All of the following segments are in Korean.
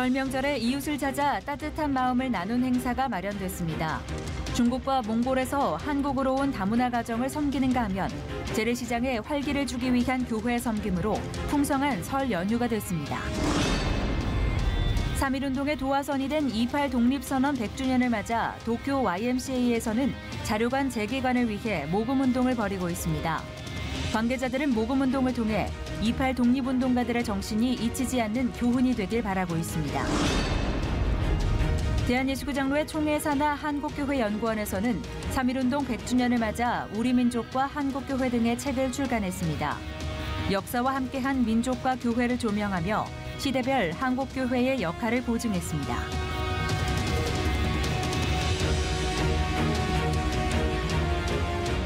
설 명절에 이웃을 찾아 따뜻한 마음을 나눈 행사가 마련됐습니다. 중국과 몽골에서 한국으로 온 다문화 가정을 섬기는가 하면 재래시장에 활기를 주기 위한 교회 섬김으로 풍성한 설 연휴가 됐습니다. 3.1운동의 도화선이 된 2.8 독립선언 100주년을 맞아 도쿄 YMCA에서는 자료관 재개관을 위해 모금운동을 벌이고 있습니다. 관계자들은 모금운동을 통해 2.8 독립운동가들의 정신이 잊히지 않는 교훈이 되길 바라고 있습니다. 대한예수교장로회 총회사나 한국교회연구원에서는 3.1운동 100주년을 맞아 우리 민족과 한국교회 등의 책을 출간했습니다. 역사와 함께한 민족과 교회를 조명하며 시대별 한국교회의 역할을 보증했습니다.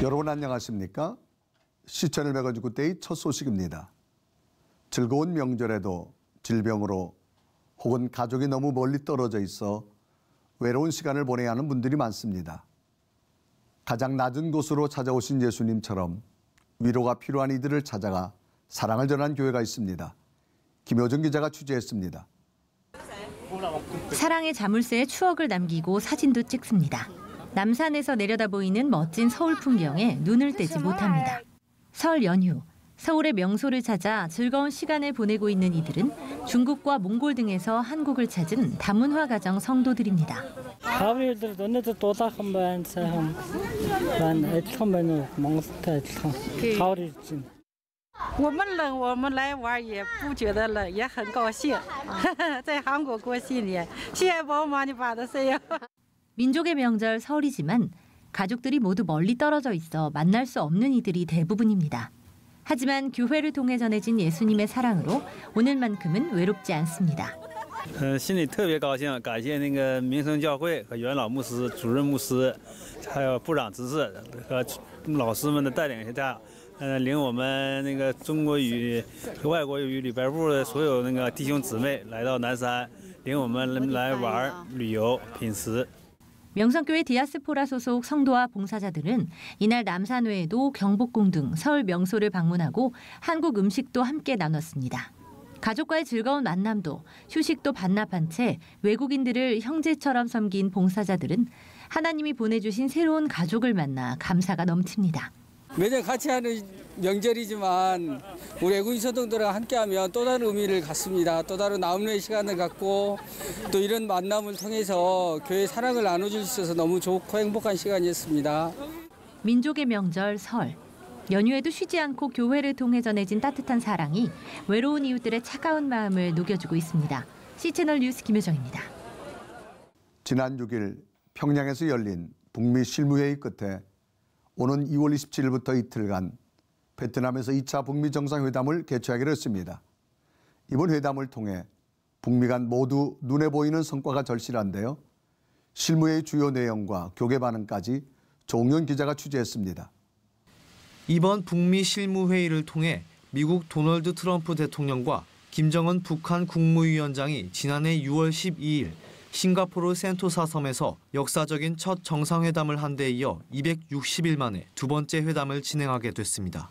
여러분 안녕하십니까? 시천을 159대의 첫 소식입니다. 즐거운 명절에도 질병으로 혹은 가족이 너무 멀리 떨어져 있어 외로운 시간을 보내야 하는 분들이 많습니다. 가장 낮은 곳으로 찾아오신 예수님처럼 위로가 필요한 이들을 찾아가 사랑을 전한 교회가 있습니다. 김효정 기자가 취재했습니다. 사랑의 자물쇠에 추억을 남기고 사진도 찍습니다. 남산에서 내려다 보이는 멋진 서울 풍경에 눈을 떼지 못합니다. 설 연휴, 서울의 명소를 찾아 즐거운 시간을 보내고 있는 이들은 중국과 몽골 등에서 한국을 찾은 다문화 가정 성도들입니다. 민족의 명절 설이지만 가족들이 모두 멀리 떨어져 있어 만날 수 없는 이들이 대부분입니다. 하지만 교회를 통해 전해진 예수님의 사랑으로 오늘만큼은 외롭지 않습니다. 心里特别高兴，感谢那个民生教会和元老牧师、主任牧师，还有部长执事和老师们的带领下，领我们那个中国语、外国语礼拜部的所有那个弟兄姊妹来到南山，领我们来玩、旅游、品食。 명성교회 디아스포라 소속 성도와 봉사자들은 이날 남산 외에도 경복궁 등 서울 명소를 방문하고 한국 음식도 함께 나눴습니다. 가족과의 즐거운 만남도 휴식도 반납한 채 외국인들을 형제처럼 섬긴 봉사자들은 하나님이 보내주신 새로운 가족을 만나 감사가 넘칩니다. 매년 같이 하는 명절이지만 우리 외국인 성도들과 함께하면 또 다른 의미를 갖습니다. 또 다른 나눔의 시간을 갖고 또 이런 만남을 통해서 교회 사랑을 나눠줄 수 있어서 너무 좋고 행복한 시간이었습니다. 민족의 명절 설. 연휴에도 쉬지 않고 교회를 통해 전해진 따뜻한 사랑이 외로운 이웃들의 차가운 마음을 녹여주고 있습니다. C채널 뉴스 김효정입니다. 지난 6일 평양에서 열린 북미 실무회의 끝에 오는 2월 27일부터 이틀간 베트남에서 2차 북미 정상회담을 개최하기로 했습니다. 이번 회담을 통해 북미 간 모두 눈에 보이는 성과가 절실한데요. 실무회의 주요 내용과 교계 반응까지 조응현 기자가 취재했습니다. 이번 북미 실무회의를 통해 미국 도널드 트럼프 대통령과 김정은 북한 국무위원장이 지난해 6월 12일 싱가포르 센토사 섬에서 역사적인 첫 정상회담을 한 데 이어 260일 만에 두 번째 회담을 진행하게 됐습니다.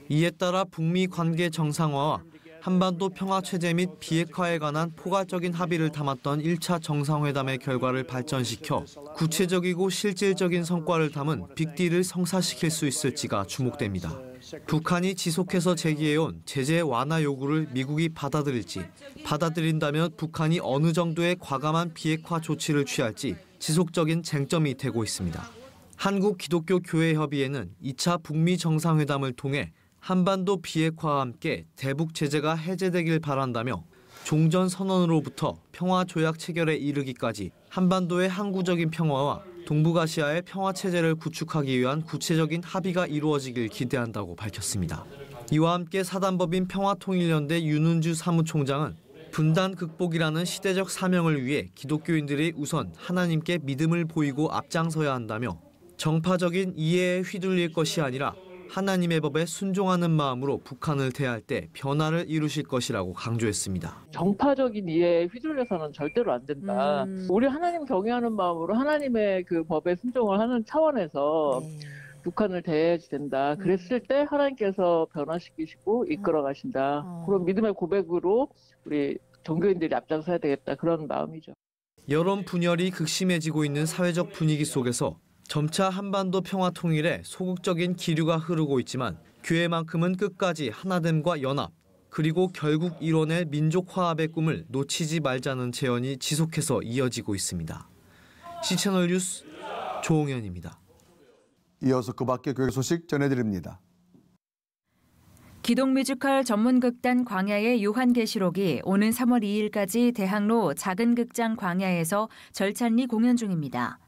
이에 따라 북미 관계 정상화와 한반도 평화 체제 및 비핵화에 관한 포괄적인 합의를 담았던 1차 정상회담의 결과를 발전시켜 구체적이고 실질적인 성과를 담은 빅딜을 성사시킬 수 있을지가 주목됩니다. 북한이 지속해서 제기해온 제재 완화 요구를 미국이 받아들일지, 받아들인다면 북한이 어느 정도의 과감한 비핵화 조치를 취할지 지속적인 쟁점이 되고 있습니다. 한국기독교교회협의회는 2차 북미 정상회담을 통해 한반도 비핵화와 함께 대북 제재가 해제되길 바란다며 종전선언으로부터 평화조약 체결에 이르기까지 한반도의 항구적인 평화와 동북아시아의 평화체제를 구축하기 위한 구체적인 합의가 이루어지길 기대한다고 밝혔습니다. 이와 함께 사단법인 평화통일연대 윤은주 사무총장은 분단 극복이라는 시대적 사명을 위해 기독교인들이 우선 하나님께 믿음을 보이고 앞장서야 한다며 정파적인 이해에 휘둘릴 것이 아니라 하나님의 법에 순종하는 마음으로 북한을 대할 때 변화를 이루실 것이라고 강조했습니다. 정파적인 이해에 휘둘려서는 절대로 안 된다. 우리 하나님 경외하는 마음으로 하나님의 그 법에 순종을 하는 차원에서 북한을 대해야 된다. 그랬을 때 하나님께서 변화시키시고 이끌어 가신다. 그런 믿음의 고백으로 우리 종교인들이 앞장서야 되겠다 그런 마음이죠. 여론 분열이 극심해지고 있는 사회적 분위기 속에서 점차 한반도 평화 통일에 소극적인 기류가 흐르고 있지만 교회만큼은 끝까지 하나됨과 연합, 그리고 결국 이뤄낼 민족 화합의 꿈을 놓치지 말자는 제언이 지속해서 이어지고 있습니다. C채널 뉴스 조홍현입니다. 이어서 그 밖의 교회 소식 전해드립니다. 기독 뮤지컬 전문극단 광야의 요한계시록이 오는 3월 2일까지 대학로 작은 극장 광야에서 절찬리 공연 중입니다.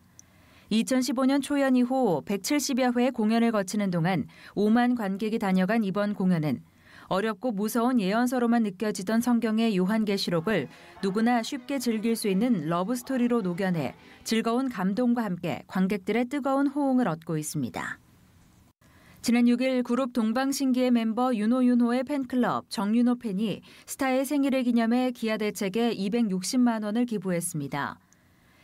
2015년 초연 이후 170여 회 공연을 거치는 동안 5만 관객이 다녀간 이번 공연은 어렵고 무서운 예언서로만 느껴지던 성경의 요한계시록을 누구나 쉽게 즐길 수 있는 러브스토리로 녹여내 즐거운 감동과 함께 관객들의 뜨거운 호응을 얻고 있습니다. 지난 6일 그룹 동방신기의 멤버 윤호의 팬클럽 정윤호 팬이 스타의 생일을 기념해 기아대책에 260만 원을 기부했습니다.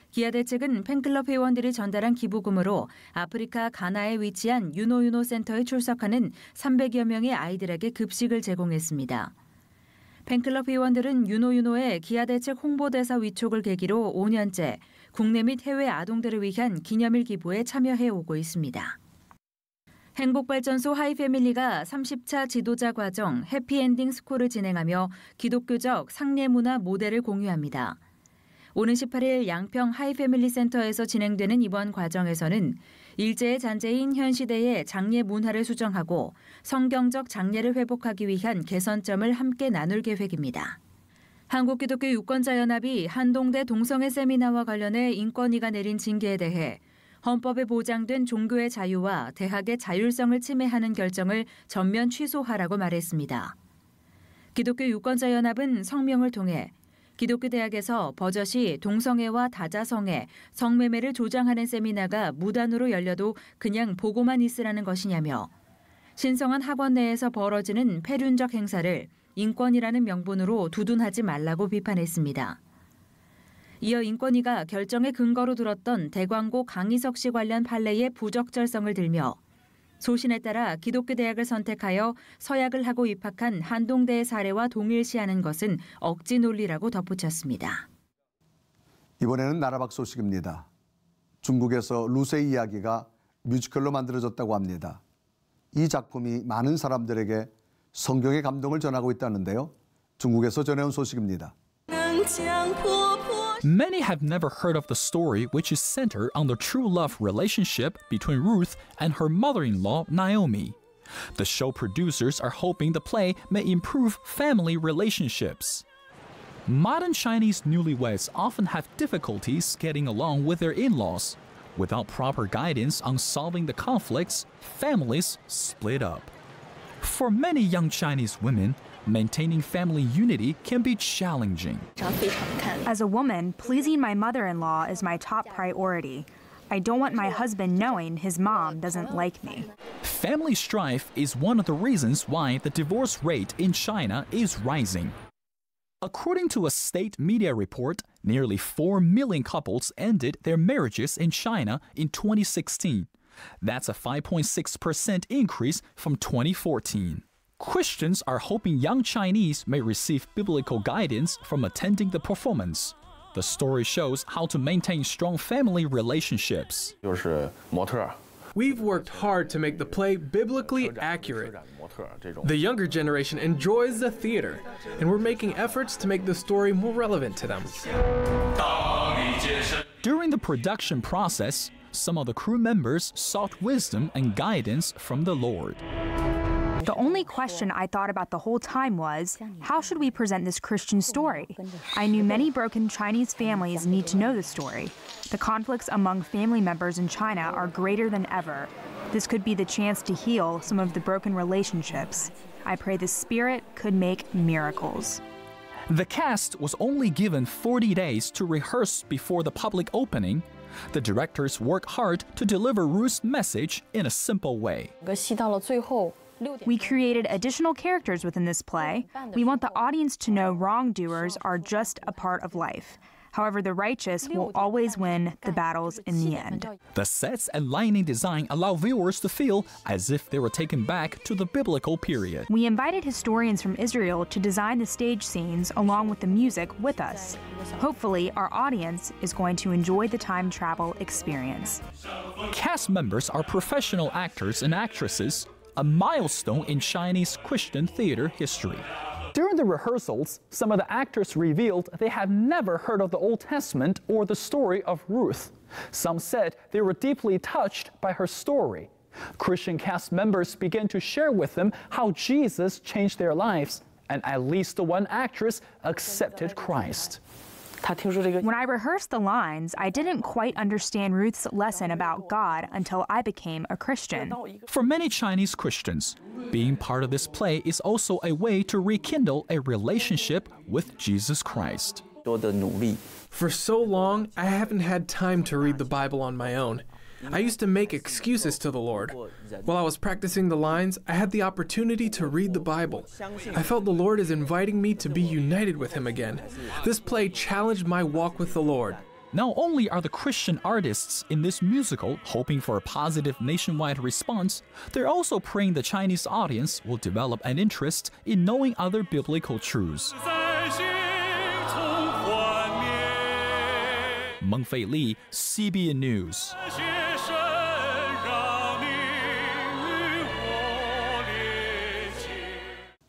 기아대책은 팬클럽 회원들이 전달한 기부금으로 아프리카 가나에 위치한 윤호 센터에 출석하는 300여 명의 아이들에게 급식을 제공했습니다. 팬클럽 회원들은 윤호의 기아대책 홍보대사 위촉을 계기로 5년째 국내 및 해외 아동들을 위한 기념일 기부에 참여해 오고 있습니다. 행복발전소 하이패밀리가 30차 지도자 과정 해피엔딩 스쿨을 진행하며 기독교적 상례문화 모델을 공유합니다. 오는 18일 양평 하이패밀리 센터에서 진행되는 이번 과정에서는 일제의 잔재인 현 시대의 장례 문화를 수정하고 성경적 장례를 회복하기 위한 개선점을 함께 나눌 계획입니다. 한국기독교 유권자연합이 한동대 동성애 세미나와 관련해 인권위가 내린 징계에 대해 헌법에 보장된 종교의 자유와 대학의 자율성을 침해하는 결정을 전면 취소하라고 말했습니다. 기독교 유권자연합은 성명을 통해 기독교 대학에서 버젓이 동성애와 다자성애, 성매매를 조장하는 세미나가 무단으로 열려도 그냥 보고만 있으라는 것이냐며 신성한 학원 내에서 벌어지는 폐륜적 행사를 인권이라는 명분으로 두둔하지 말라고 비판했습니다. 이어 인권위가 결정의 근거로 들었던 대광고 강희석 씨 관련 판례의 부적절성을 들며 소신에 따라 기독교 대학을 선택하여 서약을 하고 입학한 한동대의 사례와 동일시하는 것은 억지 논리라고 덧붙였습니다. 이번에는 나라 밖 소식입니다. 중국에서 루세 이야기가 뮤지컬로 만들어졌다고 합니다. 이 작품이 많은 사람들에게 성경의 감동을 전하고 있다는데요. 중국에서 전해온 소식입니다. Many have never heard of the story, which is centered on the true love relationship between Ruth and her mother-in-law, Naomi. The show producers are hoping the play may improve family relationships. Modern Chinese newlyweds often have difficulties getting along with their in-laws. Without proper guidance on solving the conflicts, families split up. For many young Chinese women, maintaining family unity can be challenging. As a woman, pleasing my mother-in-law is my top priority. I don't want my husband knowing his mom doesn't like me. Family strife is one of the reasons why the divorce rate in China is rising. According to a state media report, nearly 4 million couples ended their marriages in China in 2016. That's a 5.6% increase from 2014. Christians are hoping young Chinese may receive biblical guidance from attending the performance. The story shows how to maintain strong family relationships. We've worked hard to make the play biblically accurate. The younger generation enjoys the theater, and we're making efforts to make the story more relevant to them. During the production process, some of the crew members sought wisdom and guidance from the Lord. The only question I thought about the whole time was, how should we present this Christian story? I knew many broken Chinese families need to know the story. The conflicts among family members in China are greater than ever. This could be the chance to heal some of the broken relationships. I pray the Spirit could make miracles. The cast was only given 40 days to rehearse before the public opening. The directors worked hard to deliver Ruth's message in a simple way. We created additional characters within this play. We want the audience to know wrongdoers are just a part of life. However, the righteous will always win the battles in the end. The sets and lighting design allow viewers to feel as if they were taken back to the biblical period. We invited historians from Israel to design the stage scenes along with the music with us. Hopefully, our audience is going to enjoy the time travel experience. Cast members are professional actors and actresses, a milestone in Chinese Christian theater history. During the rehearsals, some of the actors revealed they had never heard of the Old Testament or the story of Ruth. Some said they were deeply touched by her story. Christian cast members began to share with them how Jesus changed their lives, and at least one actress accepted Christ. When I rehearsed the lines, I didn't quite understand Ruth's lesson about God until I became a Christian. For many Chinese Christians, being part of this play is also a way to rekindle a relationship with Jesus Christ. For so long, I haven't had time to read the Bible on my own. I used to make excuses to the Lord. While I was practicing the lines, I had the opportunity to read the Bible. I felt the Lord is inviting me to be united with Him again. This play challenged my walk with the Lord. Not only are the Christian artists in this musical hoping for a positive nationwide response, they're also praying the Chinese audience will develop an interest in knowing other biblical truths. Mengfei Li, CBN News.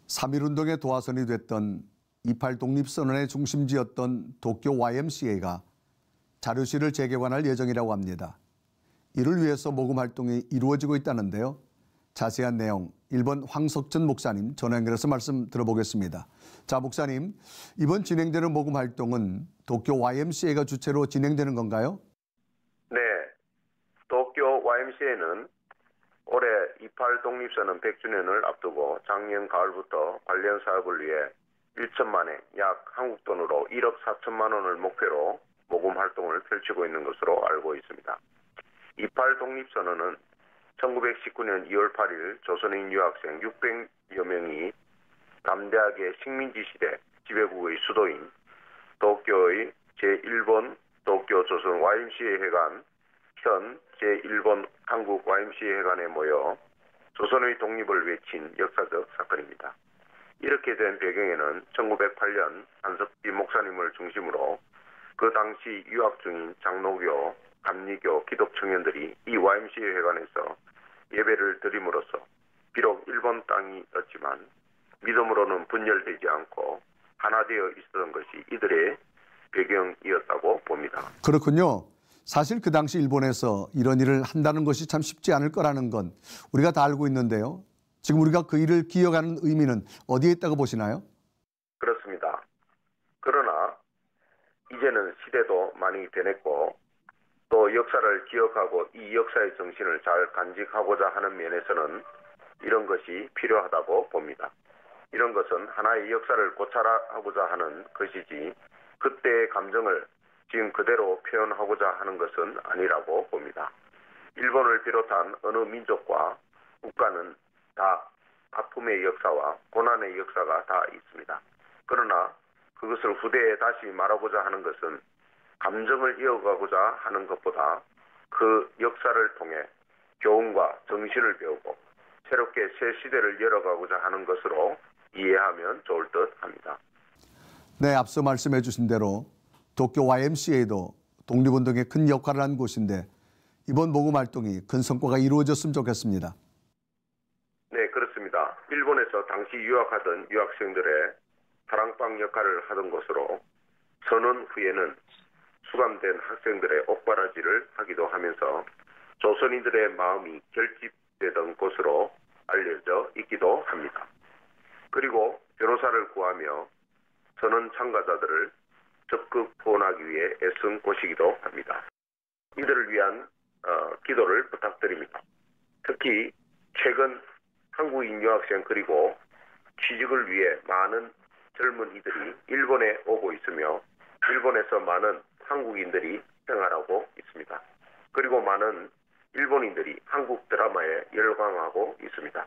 3.1운동의 도화선이 됐던 28 독립선언의 중심지였던 도쿄 YMCA가 자료실을 재개관할 예정이라고 합니다. 이를 위해서 모금 활동이 이루어지고 있다는데요. 자세한 내용 일본 황석천 목사님 전화 연결해서 말씀 들어보겠습니다. 자, 목사님, 이번 진행되는 모금 활동은 도쿄 YMCA가 주체로 진행되는 건가요? 네, 도쿄 YMCA는 올해 28 독립선언 100주년을 앞두고 작년 가을부터 관련 사업을 위해 1천만에 약 한국 돈으로 1억 4천만 원을 목표로 모금 활동을 펼치고 있는 것으로 알고 있습니다. 28 독립선언은 1919년 2월 8일 조선인 유학생 600여 명이 담대하게 식민지 시대 지배국의 수도인 도쿄의 제1번 도쿄 조선 YMCA 회관, 현 제1번 한국 YMCA 회관에 모여 조선의 독립을 외친 역사적 사건입니다. 이렇게 된 배경에는 1908년 한석기 목사님을 중심으로 그 당시 유학 중인 장로교, 감리교, 기독 청년들이 이 YMCA 회관에서 예배를 드림으로써 비록 일본 땅이었지만 믿음으로는 분열되지 않고 하나 되어 있었던 것이 이들의 배경이었다고 봅니다. 그렇군요. 사실 그 당시 일본에서 이런 일을 한다는 것이 참 쉽지 않을 거라는 건 우리가 다 알고 있는데요. 지금 우리가 그 일을 기억하는 의미는 어디에 있다고 보시나요? 그렇습니다. 그러나 이제는 시대도 많이 변했고 또 역사를 기억하고 이 역사의 정신을 잘 간직하고자 하는 면에서는 이런 것이 필요하다고 봅니다. 이런 것은 하나의 역사를 고찰하고자 하는 것이지 그때의 감정을 지금 그대로 표현하고자 하는 것은 아니라고 봅니다. 일본을 비롯한 어느 민족과 국가는 다 아픔의 역사와 고난의 역사가 다 있습니다. 그러나 그것을 후대에 다시 말하고자 하는 것은 감정을 이어가고자 하는 것보다 그 역사를 통해 교훈과 정신을 배우고 새롭게 새 시대를 열어가고자 하는 것으로 이해하면 좋을 듯 합니다. 네, 앞서 말씀해 주신 대로 도쿄 YMCA도 독립운동에 큰 역할을 한 곳인데 이번 모금 활동이 큰 성과가 이루어졌으면 좋겠습니다. 네, 그렇습니다. 일본에서 당시 유학하던 유학생들의 사랑방 역할을 하던 곳으로 선언 후에는 수감된 학생들의 옥바라지를 하기도 하면서 조선인들의 마음이 결집되던 곳으로 알려져 있기도 합니다. 그리고 변호사를 구하며 선언 참가자들을 적극 포원하기 위해 애쓴 곳이기도 합니다. 이들을 위한 기도를 부탁드립니다. 특히 최근 한국인 유학생 그리고 취직을 위해 많은 젊은이들이 일본에 오고 있으며 일본에서 많은 한국인들이 생활하고 있습니다. 그리고 많은 일본인들이 한국 드라마에 열광하고 있습니다.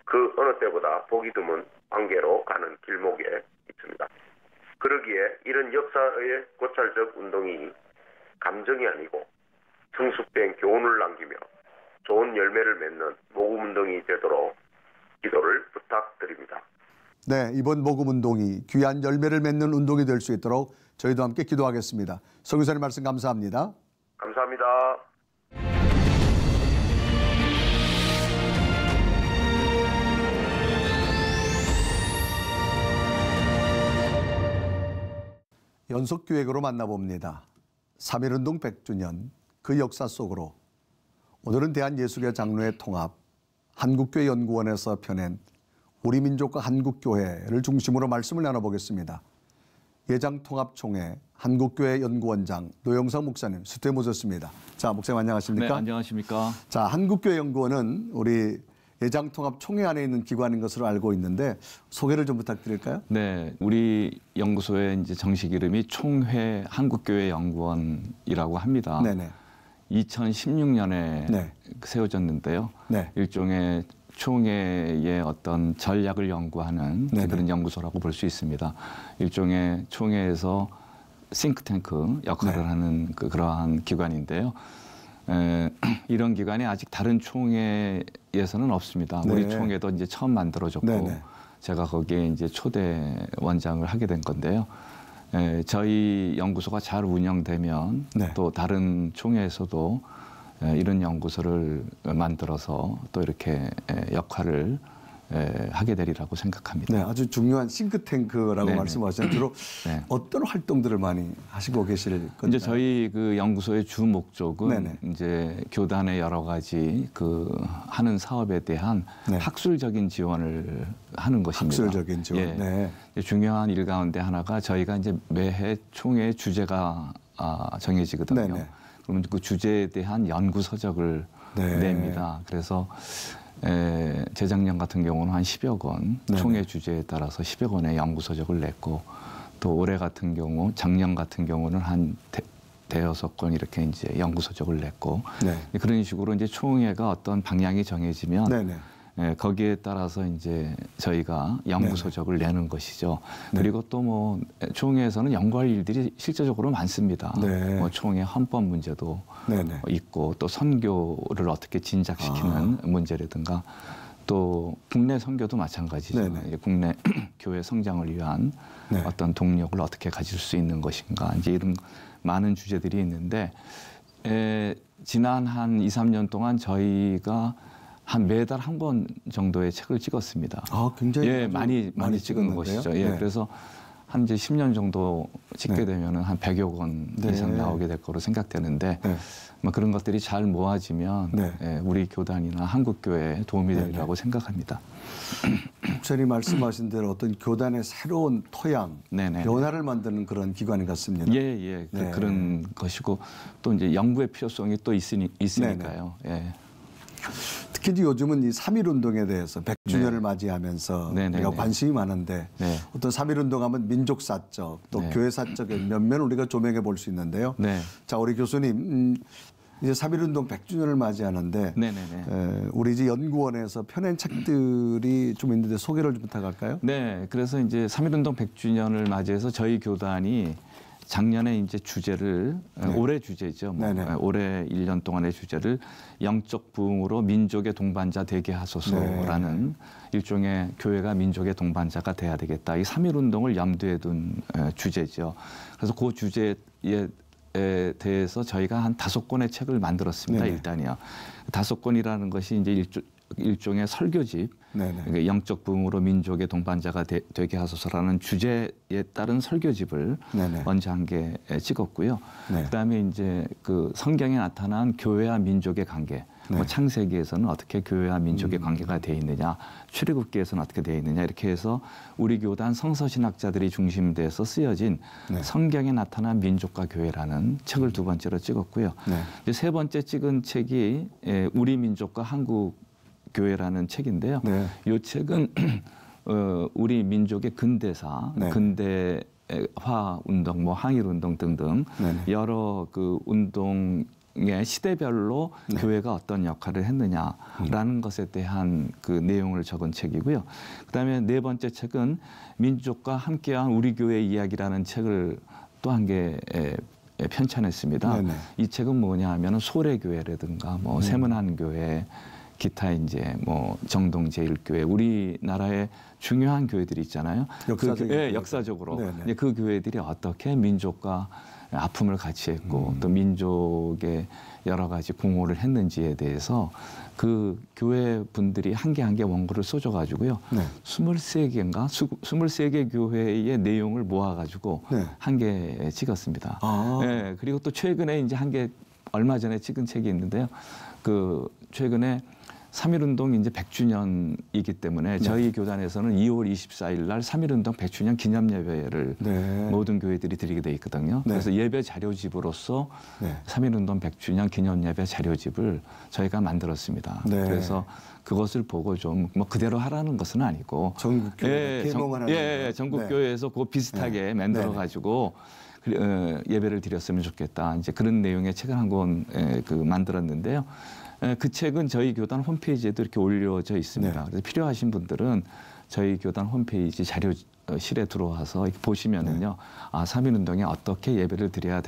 그 어느 때보다 보기 드문 관계로 가는 길목에 있습니다. 그러기에 이런 역사의 고찰적 운동이 감정이 아니고 성숙된 교훈을 남기며 좋은 열매를 맺는 모금운동이 되도록 기도를 부탁드립니다. 네, 이번 모금운동이 귀한 열매를 맺는 운동이 될 수 있도록 저희도 함께 기도하겠습니다. 선교사님 말씀 감사합니다. 감사합니다. 연속기획으로 만나봅니다. 3.1운동 100주년 그 역사 속으로 오늘은 대한예수교 장로회 통합 한국교회연구원에서 펴낸 우리 민족과 한국교회를 중심으로 말씀을 나눠보겠습니다. 예장통합총회 한국교회연구원장 노영상 목사님 스튜디오에 모셨습니다. 자, 목사님 안녕하십니까? 네, 안녕하십니까? 자, 한국교회연구원은 우리 예장통합총회 안에 있는 기관인 것으로 알고 있는데 소개를 좀 부탁드릴까요? 네, 우리 연구소의 이제 정식 이름이 총회 한국교회연구원이라고 합니다. 네네. 2016년에 네. 세워졌는데요. 네. 일종의 총회의 어떤 전략을 연구하는 네네. 그런 연구소라고 볼 수 있습니다. 일종의 총회에서 싱크탱크 역할을 네. 하는 그러한 기관인데요. 이런 기관이 아직 다른 총회에서는 없습니다. 네. 우리 총회도 이제 처음 만들어졌고 네네. 제가 거기에 이제 초대 원장을 하게 된 건데요. 저희 연구소가 잘 운영되면 네. 또 다른 총회에서도 이런 연구소를 만들어서 또 이렇게 역할을 하게 되리라고 생각합니다. 네, 아주 중요한 싱크탱크라고 네네. 말씀하셨는데 주로 네. 어떤 활동들을 많이 하시고 계실 건가요? 이제 저희 그 연구소의 주 목적은 네네. 이제 교단의 여러 가지 그 하는 사업에 대한 네. 학술적인 지원을 하는 것입니다. 학술적인 지원. 예. 네. 중요한 일 가운데 하나가 저희가 이제 매해 총회 주제가 정해지거든요. 네네. 그러면 그 주제에 대한 연구 서적을 네. 냅니다. 그래서 재작년 같은 경우는 한 10여 권, 네네. 총회 주제에 따라서 10여 권의 연구 서적을 냈고 또 올해 같은 경우, 작년 같은 경우는 한 대여섯 권 이렇게 이제 연구 서적을 냈고 네. 그런 식으로 이제 총회가 어떤 방향이 정해지면 네네. 거기에 따라서 이제 저희가 연구 서적을 내는 것이죠. 네. 그리고 또 뭐 총회에서는 연구할 일들이 실제적으로 많습니다. 네. 뭐 총회 헌법 문제도 네네. 있고 또 선교를 어떻게 진작시키는 문제라든가 또 국내 선교도 마찬가지죠. 네네. 이제 국내 교회 성장을 위한 네. 어떤 동력을 어떻게 가질 수 있는 것인가 이제 이런 많은 주제들이 있는데 지난 한 2, 3년 동안 저희가 한 매달 한 권 정도의 책을 찍었습니다. 아, 굉장히 많이 찍은 찍었는데요? 것이죠. 네. 그래서 한 이제 10년 정도 찍게 네. 되면은 한 100여 권 네. 이상 나오게 될 거로 생각되는데 네. 뭐 그런 것들이 잘 모아지면 네. 우리 교단이나 한국교회에 도움이 네. 되리라고 생각합니다. 목사님 말씀하신 대로 어떤 교단의 새로운 토양, 네네. 변화를 만드는 그런 기관이 같습니다. 예. 네. 그런 것이고 또 이제 연구의 필요성이 또 있으니까요. 예. 특히 이제 요즘은 이 3.1운동에 대해서 100주년을 네. 맞이하면서 네네네. 우리가 관심이 많은데 네. 어떤 3.1운동하면 민족사적 또 네. 교회사적의 면면을 우리가 조명해 볼 수 있는데요. 네. 자, 우리 교수님 이제 3.1운동 100주년을 맞이하는데 네네네. 우리 이제 연구원에서 펴낸 책들이 좀 있는데 소개를 좀 부탁할까요? 네. 그래서 이제 3.1운동 100주년을 맞이해서 저희 교단이 작년에 이제 주제를 올해 주제죠. 뭐. 올해 1년 동안의 주제를 영적 부흥으로 민족의 동반자 되게 하소서라는 일종의 교회가 민족의 동반자가 돼야 되겠다. 이 3.1운동을 염두에 둔 주제죠. 그래서 그 주제에 대해서 저희가 한 5권의 책을 만들었습니다. 일단이요. 5권이라는 것이 이제 일종의 설교집, 그러니까 영적 부흥으로 민족의 동반자가 되게 하소서라는 주제에 따른 설교집을 먼저 한 개 찍었고요. 그다음에 이제 그 성경에 나타난 교회와 민족의 관계, 뭐 창세기에서는 어떻게 교회와 민족의 관계가 돼 있느냐, 출애굽기에서는 어떻게 돼 있느냐 이렇게 해서 우리 교단 성서신학자들이 중심돼서 쓰여진 성경에 나타난 민족과 교회라는 책을 두 번째로 찍었고요. 이제 세 번째 찍은 책이 우리 민족과 한국 교회라는 책인데요. 이 책은 우리 민족의 근대사, 근대화 운동, 뭐 항일 운동 등등 여러 그 운동에 시대별로 교회가 어떤 역할을 했느냐라는 것에 대한 그 내용을 적은 책이고요. 그다음에 네 번째 책은 민족과 함께한 우리 교회 이야기라는 책을 또 한 개 편찬했습니다. 네네. 이 책은 뭐냐 하면은 소래교회라든가 뭐 세문안교회, 기타 이제 뭐 정동제일교회, 우리나라의 중요한 교회들이 있잖아요. 역사적으로 그 교회들이 어떻게 민족과 아픔을 같이 했고 또 민족의 여러 가지 공헌을 했는지에 대해서 그 교회 분들이 한 개 한 개 원고를 써줘가지고요. 23개인가 23개 교회의 내용을 모아가지고 한 개 찍었습니다. 그리고 또 최근에 이제 한 개 얼마 전에 찍은 책이 있는데요. 그 최근에 3.1운동 이제 100주년이기 때문에 저희 교단에서는 2월 24일 날 3.1운동 100주년 기념예배를 모든 교회들이 드리게 돼 있거든요. 그래서 예배 자료집으로서 3.1운동 100주년 기념예배 자료집을 저희가 만들었습니다. 그래서 그것을 보고 좀 뭐 그대로 하라는 것은 아니고 전국교회 개몽을 하는 전국교회에서 그거 비슷하게 만들어 가지고 예배를 드렸으면 좋겠다. 이제 그런 내용의 책을 한 권 만들었는데요. 그 책은 저희 교단 홈페이지에도 이렇게 올려져 있습니다. 그래서 필요하신 분들은 저희 교단 홈페이지 자료실에 들어와서 이렇게 보시면은요, 아, 3.1운동에 어떻게 예배를 드려야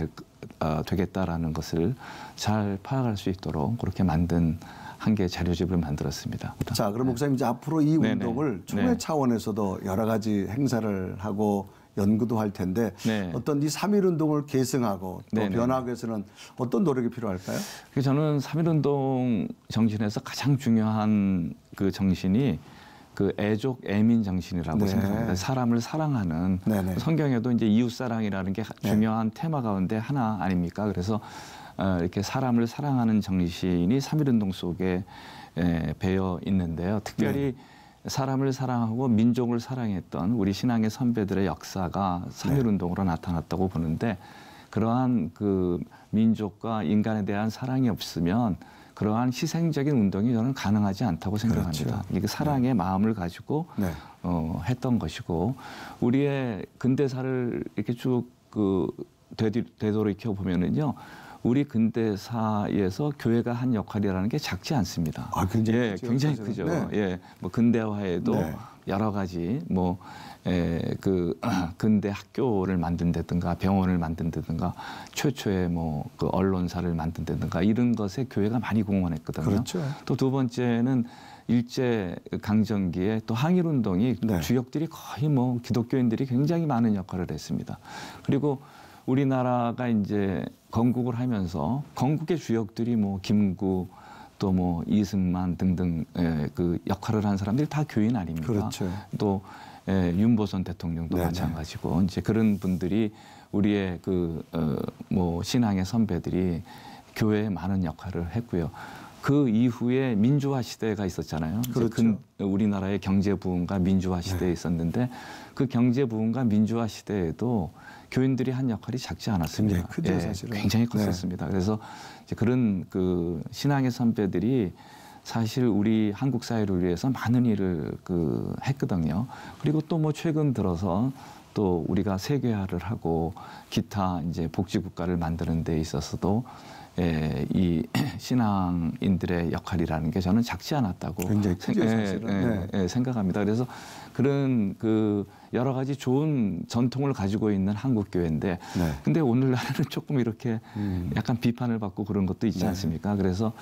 되겠다라는 것을 잘 파악할 수 있도록 그렇게 만든 한 개의 자료집을 만들었습니다. 자, 그럼 목사님 이제 앞으로 이 운동을 총회 차원에서도 여러 가지 행사를 하고 연구도 할 텐데 어떤 이 3.1운동을 계승하고 또 변화하기 위해서는 어떤 노력이 필요할까요? 저는 3.1운동 정신에서 가장 중요한 그 정신이 그 애족 애민 정신이라고 생각합니다. 사람을 사랑하는 성경에도 이제 이웃 사랑이라는 게 중요한 테마 가운데 하나 아닙니까? 그래서 이렇게 사람을 사랑하는 정신이 3.1운동 속에 배어 있는데요. 특별히 사람을 사랑하고 민족을 사랑했던 우리 신앙의 선배들의 역사가 3.1운동으로 나타났다고 보는데 그러한 그 민족과 인간에 대한 사랑이 없으면 그러한 희생적인 운동이 저는 가능하지 않다고 생각합니다. 이게 사랑의 마음을 가지고 했던 것이고 우리의 근대사를 이렇게 쭉 되돌이켜 보면은요. 우리 근대사에서 교회가 한 역할이라는 게 작지 않습니다. 아, 굉장히 크죠. 굉장히 크죠. 뭐 근대화에도 여러 가지 뭐 근대 학교를 만든다든가 병원을 만든다든가 최초의 뭐 그 언론사를 만든다든가 이런 것에 교회가 많이 공헌했거든요. 또 두 번째는 일제 강점기에 또 항일운동이 주역들이 거의 뭐 기독교인들이 굉장히 많은 역할을 했습니다. 그리고 우리나라가 이제 건국을 하면서 건국의 주역들이 뭐 김구 또 뭐 이승만 등등 그 역할을 한 사람들이 다 교인 아닙니까? 또 윤보선 대통령도 마찬가지고 이제 그런 분들이 우리의 뭐 신앙의 선배들이 교회에 많은 역할을 했고요. 그 이후에 민주화 시대가 있었잖아요. 우리나라의 경제 부흥과 민주화 시대에 있었는데 그 경제 부흥과 민주화 시대에도 교인들이 한 역할이 작지 않았습니다. 굉장히 크죠, 사실은. 굉장히 컸었습니다. 그래서 이제 그런 그 신앙의 선배들이 사실 우리 한국 사회를 위해서 많은 일을 했거든요. 그리고 또 뭐 최근 들어서 또 우리가 세계화를 하고 기타 이제 복지국가를 만드는 데 있어서도 이 신앙인들의 역할이라는 게 저는 작지 않았다고 생각합니다. 그래서 그런 여러 가지 좋은 전통을 가지고 있는 한국 교회인데, 근데 오늘날에는 조금 이렇게 약간 비판을 받고 그런 것도 있지 않습니까? 그래서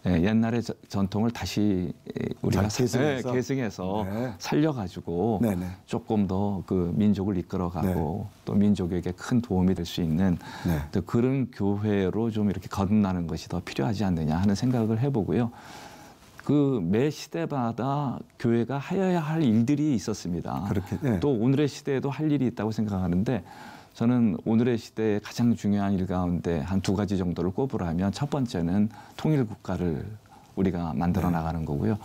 옛날의 전통을 다시 우리가 계승해서 살려가지고 조금 더 그 민족을 이끌어가고 또 민족에게 큰 도움이 될 수 있는 또 그런 교회로 좀 이렇게 거듭나는 것이 더 필요하지 않느냐 하는 생각을 해보고요. 그 매 시대마다 교회가 하여야 할 일들이 있었습니다. 또 오늘의 시대에도 할 일이 있다고 생각하는데 저는 오늘의 시대의 가장 중요한 일 가운데 한 두 가지 정도를 꼽으라면 첫 번째는 통일국가를 우리가 만들어 나가는 거고요.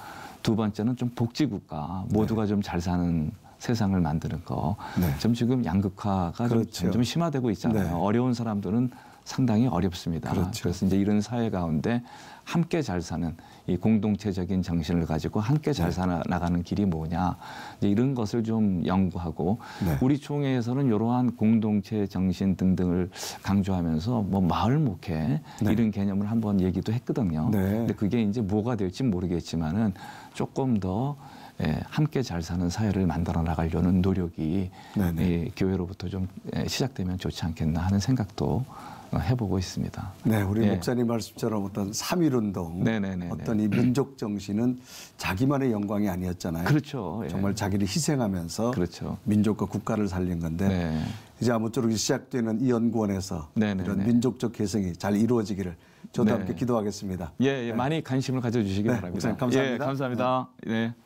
두 번째는 좀 복지국가, 모두가 좀 잘 사는 세상을 만드는 거. 좀 지금 양극화가 좀 점점 심화되고 있잖아요. 어려운 사람들은 상당히 어렵습니다. 그렇죠. 그래서 이제 이런 사회 가운데 함께 잘 사는 이 공동체적인 정신을 가지고 함께 잘 살아나가는 길이 뭐냐 이제 이런 것을 좀 연구하고 우리 총회에서는 이러한 공동체 정신 등등을 강조하면서 뭐 마을 목회 이런 개념을 한번 얘기도 했거든요. 근데 그게 이제 뭐가 될지 모르겠지만은 조금 더 함께 잘 사는 사회를 만들어 나가려는 노력이 교회로부터 좀 시작되면 좋지 않겠나 하는 생각도 해보고 있습니다. 네, 우리 목사님 말씀처럼 어떤 3.1운동, 어떤 이 민족 정신은 자기만의 영광이 아니었잖아요. 그렇죠. 정말 자기를 희생하면서 민족과 국가를 살린 건데 이제 아무쪼록 시작되는 이 연구원에서 이런 민족적 개성이 잘 이루어지기를 저도 함께 기도하겠습니다. 많이 관심을 가져주시기 바랍니다. 목사님 감사합니다. 감사합니다.